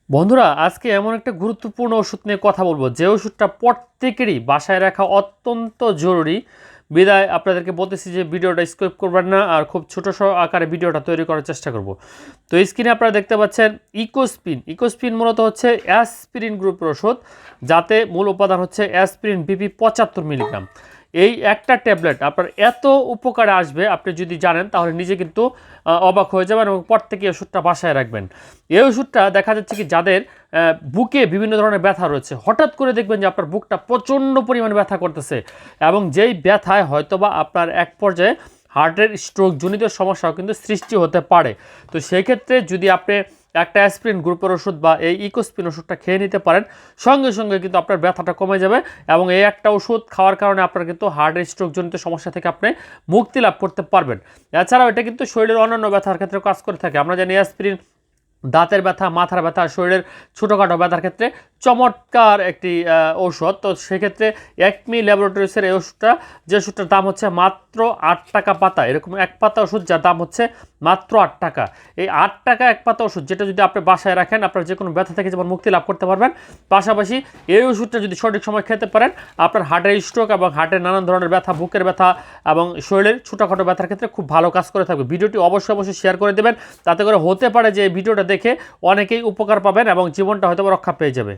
বন্ধুরা আজকে এমন একটা গুরুত্বপূর্ণ ওষুধ নিয়ে কথা বলবো যে ওষুধটা প্রত্যেকেরই বাসায় রাখা অত্যন্ত জরুরি। বিদায় আপনাদেরকে বলতেছি যে ভিডিওটা স্কিপ করবেন না, আর খুব ছোট আকারে ভিডিওটা তৈরি করার চেষ্টা করব। তো স্ক্রিনে আপনারা দেখতে পাচ্ছেন ইকোস্পিন মূলত হচ্ছে অ্যাসপিরিন গ্রুপের ওষুধ, যাতে মূল উপাদান হচ্ছে অ্যাসপিরিন বিপি 75 মিলিগ্রাম। এই একটা ট্যাবলেট আপনার এত উপকারে আসবে, আপনি যদি জানেন তাহলে নিজে কিন্তু অবাক হয়ে যাবেন এবং প্রত্যেকে ওষুধটা বাসায় রাখবেন। এই ওষুধটা দেখা যাচ্ছে কি যাদের বুকে বিভিন্ন ধরনের ব্যথা রয়েছে, হঠাৎ করে দেখবেন যে আপনার বুকটা প্রচণ্ড পরিমাণে ব্যথা করতেছে, এবং যেই ব্যথায় হয়তোবা আপনার এক পর্যায়ে হার্টের স্ট্রোক জনিত সমস্যাও কিন্তু সৃষ্টি হতে পারে। তো সেক্ষেত্রে যদি আপনি একটা অ্যাসপিরিন গ্রুপের ওষুধ বা এই ইকোস্পিন ওষুধটা খেয়ে নিতে পারেন, সঙ্গে সঙ্গে কিন্তু আপনার ব্যথাটা কমে যাবে, এবং এই একটা ওষুধ খাওয়ার কারণে আপনার কিন্তু হার্টের স্ট্রোক জনিত সমস্যা থেকে আপনি মুক্তি লাভ করতে পারবেন। এছাড়াও এটা কিন্তু শরীরের অন্যান্য ব্যথার ক্ষেত্রে কাজ করে থাকে। আমরা জানি অ্যাসপিরিন দাঁতের ব্যথা, মাথার ব্যথা, শরীরের ছোটোখাটো ব্যথার ক্ষেত্রে চমৎকার একটি ঔষধ। তো সেক্ষেত্রে একমি ল্যাবরেটরিজের এই ওষুধটা, যে ওষুধটার দাম হচ্ছে মাত্র 8 টাকা পাতা, এরকম এক পাতা ওষুধ যার দাম হচ্ছে মাত্র 8 টাকা। এই 8 টাকা এক পাতা ওষুধ যেটা যদি আপনি বাসায় রাখেন, আপনার যে কোনো ব্যথা থেকে যেমন মুক্তি লাভ করতে পারবেন, পাশাপাশি এই ওষুধটা যদি সঠিক সময় খেতে পারেন, আপনার হার্টের স্ট্রোক এবং হার্টের নানান ধরনের ব্যথা, বুকের ব্যথা এবং শরীরের ছোটোখাটো ব্যথার ক্ষেত্রে খুব ভালো কাজ করে থাকবে। ভিডিওটি অবশ্যই শেয়ার করে দেবেন, তাতে করে হতে পারে যে এই ভিডিওটা দেখে অনেকেই উপকার পাবেন এবং জীবনটা হয়তো রক্ষা পেয়ে যাবে।